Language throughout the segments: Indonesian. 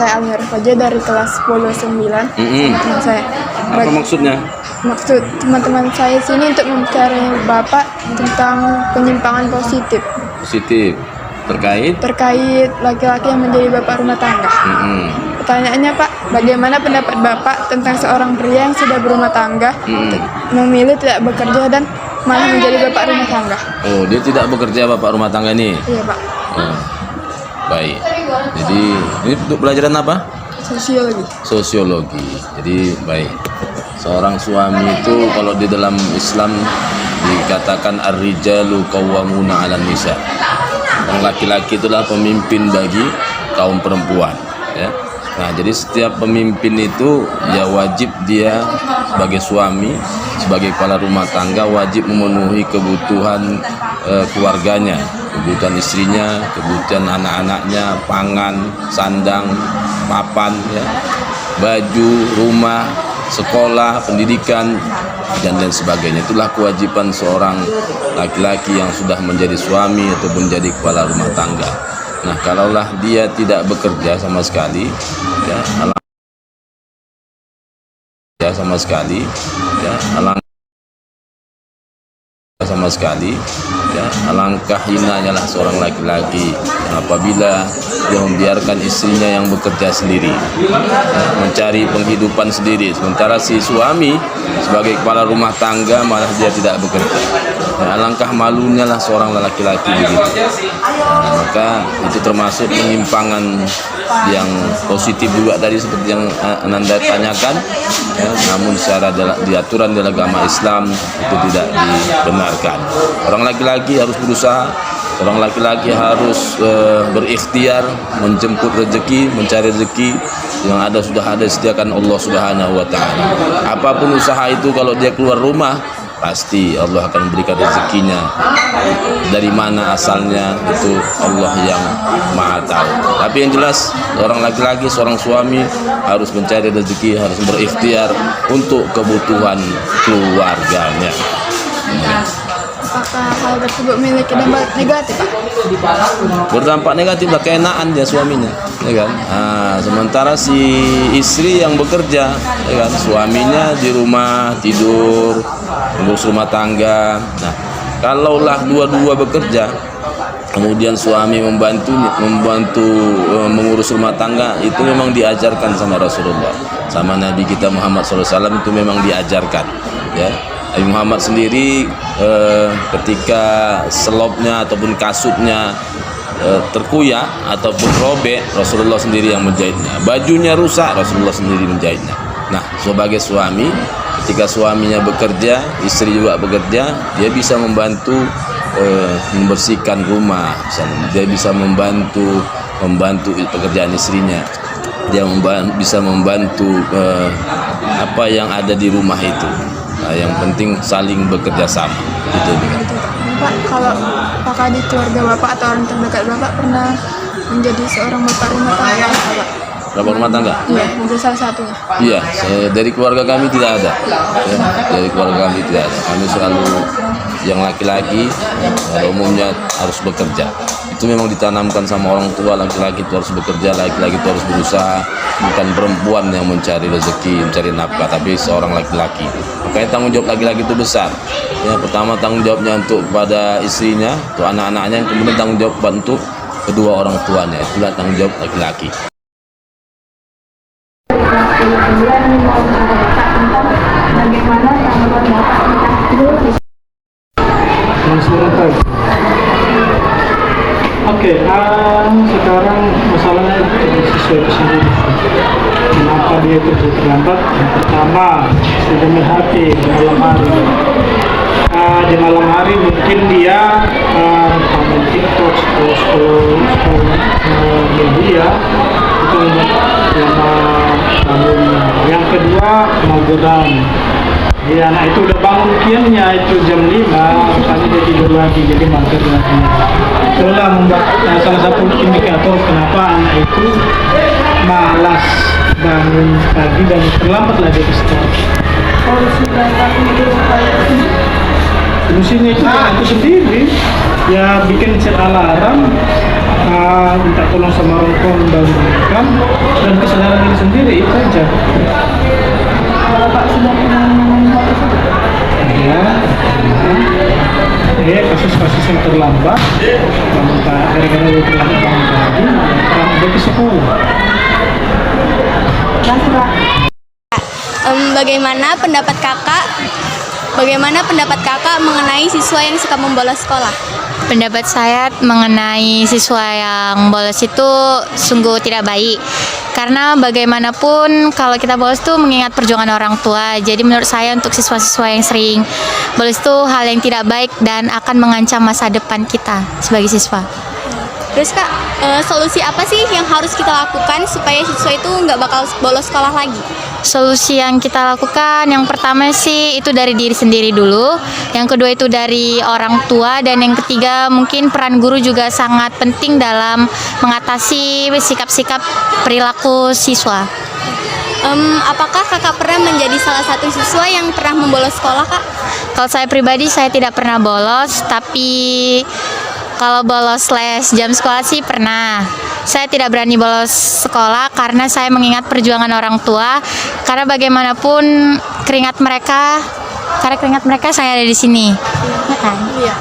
saya Almira Faja dari kelas 10-9 sama teman saya. Apa maksudnya? Maksud teman-teman saya sini untuk membicarakan Bapak tentang penyimpangan positif terkait laki-laki yang menjadi bapak rumah tangga. Pertanyaannya Pak, bagaimana pendapat Bapak tentang seorang pria yang sudah berumah tangga memilih tidak bekerja dan malah menjadi bapak rumah tangga? Oh, dia tidak bekerja bapak rumah tangga ini? Iya Pak. Oh, baik. Jadi ini untuk pelajaran apa? Sosiologi. Jadi baik. Seorang suami itu kalau di dalam Islam dikatakan ar-rijalu qawwamuna 'alan nisa. Orang laki-laki itulah pemimpin bagi kaum perempuan, ya. Nah, jadi setiap pemimpin itu ya wajib dia sebagai suami, sebagai kepala rumah tangga wajib memenuhi kebutuhan keluarganya, kebutuhan istrinya, kebutuhan anak-anaknya, pangan, sandang, papan, ya, baju, rumah, sekolah, pendidikan, dan lain sebagainya. Itulah kewajiban seorang laki-laki yang sudah menjadi suami atau menjadi kepala rumah tangga. Nah, kalaulah dia tidak bekerja sama sekali, ya, alangkah hinanya lah seorang laki-laki apabila dia membiarkan istrinya yang bekerja sendiri, ya, mencari penghidupan sendiri, sementara si suami sebagai kepala rumah tangga malah dia tidak bekerja. Ya, alangkah malunya lah seorang laki-laki begitu. Nah, maka itu termasuk penyimpangan yang positif juga tadi seperti yang Ananda tanyakan, ya, namun secara diaturan dalam agama Islam itu tidak dibenarkan. Orang laki-laki harus berusaha, orang laki-laki harus berikhtiar menjemput rezeki, mencari rezeki yang sudah ada disediakan Allah Subhanahu wa taala. Apapun usaha itu kalau dia keluar rumah pasti Allah akan berikan rezekinya. Dari mana asalnya itu Allah yang Maha tahu. Tapi yang jelas seorang laki-laki, seorang suami harus mencari rezeki, harus berikhtiar untuk kebutuhan keluarganya. Apakah hal tersebut memiliki dampak negatif, Pak? Berdampak negatif lah, keenaan dia suaminya, ya kan? Nah, sementara si istri yang bekerja, ya kan, suaminya di rumah tidur, ngurus rumah tangga. Nah, kalaulah dua-dua bekerja, kemudian suami membantu mengurus rumah tangga, itu memang diajarkan sama Rasulullah, sama Nabi kita Muhammad SAW, itu memang diajarkan, ya. Nabi Muhammad sendiri ketika selopnya ataupun kasutnya terkuyak ataupun robek, Rasulullah sendiri yang menjahitnya. Bajunya rusak, Rasulullah sendiri menjahitnya. Nah, sebagai suami, ketika suaminya bekerja, istri juga bekerja, dia bisa membantu membersihkan rumah, dia bisa membantu pekerjaan istrinya, dia bisa membantu apa yang ada di rumah itu. Nah, yang penting saling bekerja sama. Itu Pak, kalau apakah di keluarga Bapak atau orang terdekat Bapak pernah menjadi seorang bapak rumah tangga, Pak? Bapak rumah tangga? Iya, menjadi salah satunya. Iya, dari keluarga kami tidak ada. Ya, dari keluarga kami tidak ada. Kami selalu yang laki-laki umumnya harus bekerja. Itu memang ditanamkan sama orang tua, laki-laki itu harus bekerja, laki-laki itu harus berusaha. Bukan perempuan yang mencari rezeki, mencari nafkah, tapi seorang laki-laki. Makanya tanggung jawab laki-laki itu besar. Ya, pertama tanggung jawabnya untuk kepada istrinya, untuk anak-anaknya, kemudian tanggung jawab untuk kedua orang tuanya. Itulah tanggung jawab laki-laki. Oke, sekarang masalahnya sesuai sendiri. Kenapa dia kerja terlambat? Yang pertama, demi hati di malam hari. Di malam hari mungkin dia main TikTok, scroll media itu yang bangunnya. Yang kedua, mageran. Ya, anak itu udah bangun kiannya itu jam 5, kali dia tidur lagi, jadi mager lagi. Itulah membuat salah satu indikator kenapa anak itu malas bangun pagi dan terlambat lagi ke sekolah. Solusinya itu itu sendiri, ya bikin set alarm minta tolong sama orang tua membangunkan dan kesadaran diri sendiri itu aja. Kalau Pak sudah pernah menangani hal tersebut? Ya, kasus-kasus yang terlambat, gara-gara dia terlambat bangun pagi, pernah ada ke sekolah. Bagaimana pendapat kakak mengenai siswa yang suka membolos sekolah? Pendapat saya mengenai siswa yang bolos itu sungguh tidak baik. Karena bagaimanapun kalau kita bolos itu mengingat perjuangan orang tua. Jadi menurut saya untuk siswa-siswa yang sering bolos itu hal yang tidak baik dan akan mengancam masa depan kita sebagai siswa. Terus kak, solusi apa sih yang harus kita lakukan supaya siswa itu nggak bakal bolos sekolah lagi? Solusi yang kita lakukan yang pertama sih itu dari diri sendiri dulu, yang kedua itu dari orang tua, dan yang ketiga mungkin peran guru juga sangat penting dalam mengatasi sikap-sikap perilaku siswa. Apakah kakak pernah menjadi salah satu siswa yang pernah membolos sekolah kak? Kalau saya pribadi saya tidak pernah bolos, tapi kalau bolos les jam sekolah sih pernah. Saya tidak berani bolos sekolah karena saya mengingat perjuangan orang tua. Karena bagaimanapun keringat mereka saya ada di sini. Ya kan? Iya.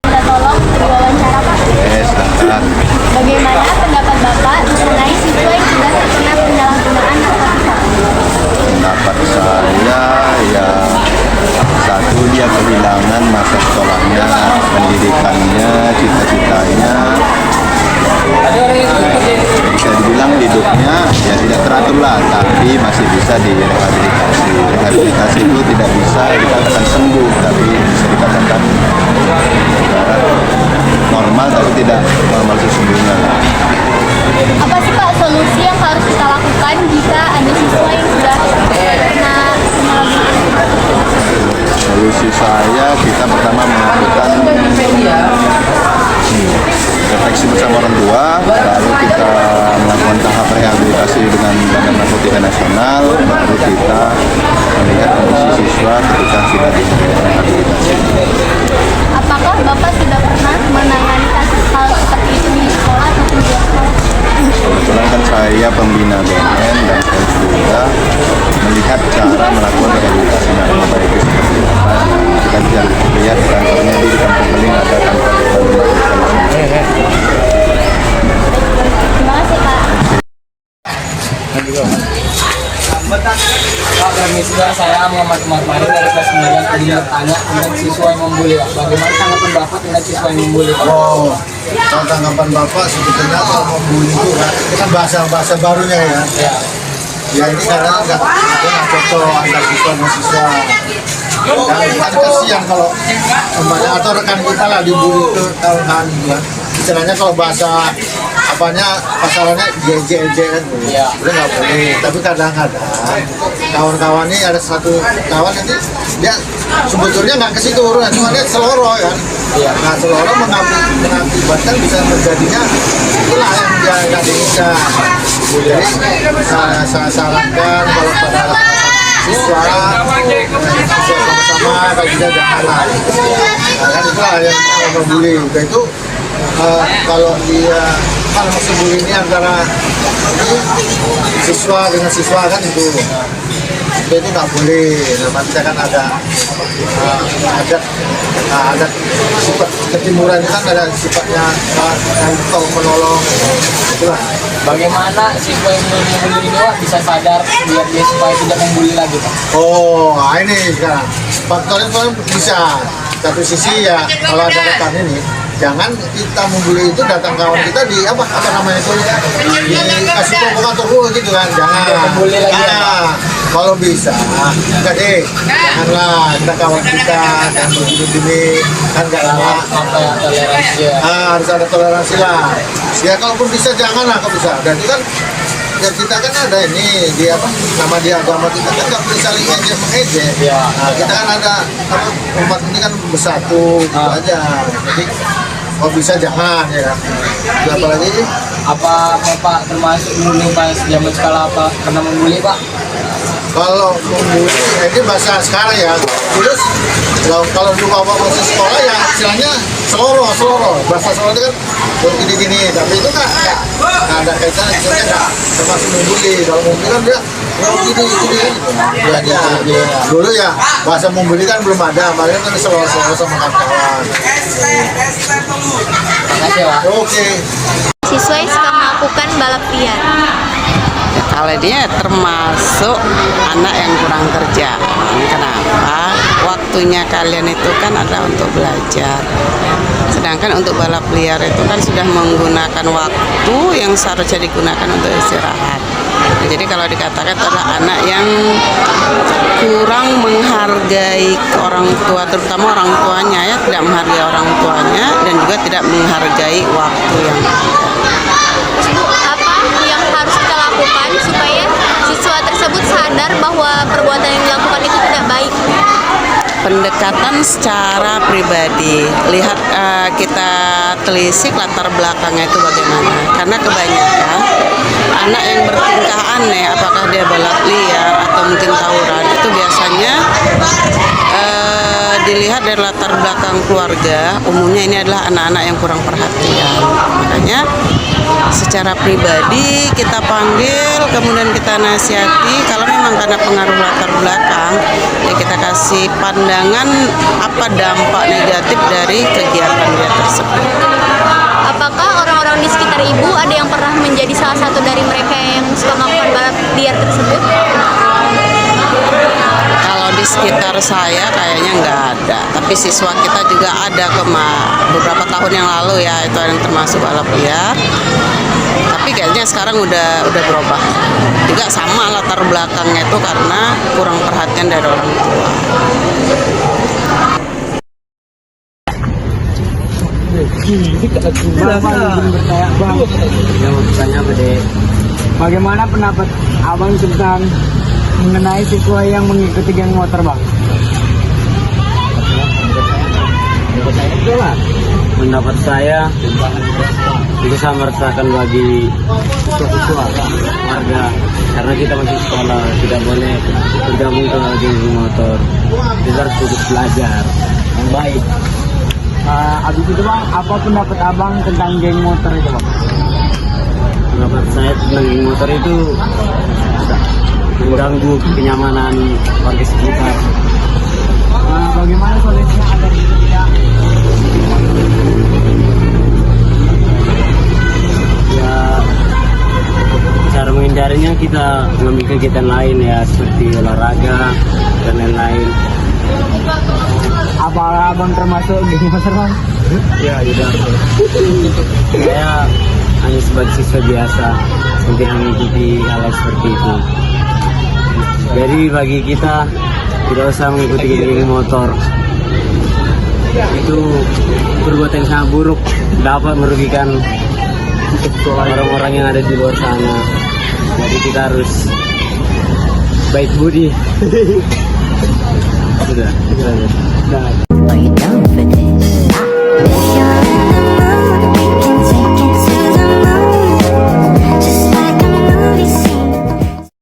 Kita tolong diwawancara pak. Bagaimana pendapat bapak mengenai siswa yang sudah terkena penyalahgunaan narkotika? Pendapat saya ya, satu, dia kehilangan masa sekolahnya, pendidikannya, cita-citanya. Bisa dibilang hidupnya ya tidak teratur lah, tapi masih bisa direhabilitasi. Rehabilitasi itu tidak bisa dikatakan sembuh, tapi bisa dikatakan normal, tapi tidak normal sesungguhnya. Apa sih pak solusi yang harus kita lakukan jika ada siswa yang sudah terkena penyalahgunaan? Solusi saya, kita pertama melakukan refleksi bersama orang tua, lalu kita melakukan tahap rehabilitasi dengan Badan Narkotika Nasional, baru kita melihat kondisi siswa ketika sudah direhabilitasi. Apakah bapak sudah pernah menangani kasus hal seperti itu di sekolah ataupun di sekolah? Kebetulan kan saya pembina BNN dan saya juga melihat cara melakukan rehabilitasi narkoba itu seperti apa. Kita bisa lihat kantornya di Kampung Beling ada kantor Terima kasih pak. Pak, permisi saya Muhammad Marmarin dari kelas 9 tadi bertanya tentang siswa yang membuli Pak. Bagaimana tanggapan Bapak tentang siswa yang membuli Pak? Oh, kalau tanggapan Bapak sebetulnya kalau membuli itu kan bahasa barunya ya. Ya ini karena nggak cocok antar siswa dan siswa. Dan kan kasihan kalau umpamanya atau rekan kita lah dibully itu tahun-tahun gitu kan. Istilahnya kalau bahasa apanya pasarannya JJ kan, udah nggak boleh. Tapi kadang-kadang kawan-kawan ini ada satu kawan nanti dia sebetulnya nggak ke situ urunan, cuma dia seloro kan. Nah seloro mengakibatkan bisa terjadinya itulah yang dia nggak bisa. Jadi saya sarankan kalau pada siswa sama-sama kayak kita janganlah. Nah, kan itulah yang membuli. Udah itu kalau dia kalau membuli ini antara siswa dengan siswa kan itu nggak boleh. Nah, kita kan ada sifat ketimuran itu kan ada sifatnya tolong menolong itulah. Bagaimana siswa yang membuli ini Pak bisa sadar biar dia supaya tidak membuli lagi Pak? Oh, ini sekarang faktornya bisa. Satu sisi ya kalau ada rekan ini, jangan kita membuli itu datang kawan kita di apa namanya itu dikasih provokator dulu gitu kan, jangan. Kalau bisa, enggak deh, janganlah kita kawan kita dan begini kan nggak enak. Harus ada toleransi lah. Ya kalaupun bisa janganlah kalau bisa. Dan itu kan ya kita kan ada ini di apa nama di agama kita kan nggak boleh saling ejek mengejek. Nah, kita kan ada apa umat ini kan bersatu gitu aja. Jadi kalau bisa jangan ya. Apalagi apa Bapak termasuk dulu pas zaman sekolah apa pernah membuli Pak? kalau membuli ini bahasa sekarang ya. Terus kalau dulu bapak masuk sekolah ya istilahnya seloro bahasa seloro itu kan gini tapi itu nggak ada kaitan, istilahnya nggak termasuk membuli. Kalau membuli kan dia gini gitu. Dulu ya bahasa membuli kan belum ada, makanya kan seloro sama kawan-kawan. Makasih ya Pak. Oke. Siswa yang suka melakukan balap liar. Kalau dia termasuk anak yang kurang kerjaan. Kenapa? Waktunya kalian itu kan adalah untuk belajar. Sedangkan untuk balap liar itu kan sudah menggunakan waktu yang seharusnya digunakan untuk istirahat. Nah, jadi kalau dikatakan adalah anak yang kurang menghargai orang tua, terutama orang tuanya ya, tidak menghargai orang tuanya dan juga tidak menghargai waktu yang ada. Bu, apa yang harus kita lakukan supaya siswa tersebut sadar bahwa perbuatan yang dilakukan itu tidak baik? Pendekatan secara pribadi, lihat kita telisik latar belakangnya itu bagaimana. Karena kebanyakan anak yang bertingkah aneh, apakah dia balap liar atau mungkin tawuran, itu biasanya dilihat dari latar belakang keluarga. Umumnya ini adalah anak-anak yang kurang perhatian. Makanya secara pribadi kita panggil, kemudian kita nasihati. Kalau memang karena pengaruh latar belakang, ya kita kasih pandangan apa dampak negatif dari kegiatan dia tersebut. Apakah orang-orang di sekitar ibu ada yang pernah menjadi salah satu dari mereka yang suka melakukan balap liar tersebut? Kalau di sekitar saya kayaknya nggak ada, tapi siswa kita juga ada beberapa tahun yang lalu ya, itu yang termasuk balap liar. Tapi kayaknya sekarang udah berubah. Juga sama latar belakangnya itu karena kurang perhatian dari orang tua. Tanya apa deh? Bagaimana pendapat abang tentang mengenai siswa yang mengikuti geng motor bang? Pendapat saya itu sangat meresahkan bagi siswa warga, karena kita masih sekolah, tidak boleh bergabung ke geng motor. Kita harus fokus belajar yang baik. Abis itu bang, apa pendapat abang tentang geng motor itu bang? Pendapat saya tentang geng motor itu mengganggu kenyamanan warga sekitar. Bagaimana solusinya agar itu tidak? Ya, cara menghindarinya kita mengambil kegiatan lain ya, seperti olahraga dan lain-lain. Apa abang termasuk geng motor bang? Ya, tidak. Saya hanya sebagai siswa biasa, mungkin mengikuti hal seperti itu. Jadi bagi kita tidak usah mengikuti geng motor. Itu perbuatan yang sangat buruk, dapat merugikan orang-orang yang ada di luar sana. Jadi kita harus baik budi. Sudah.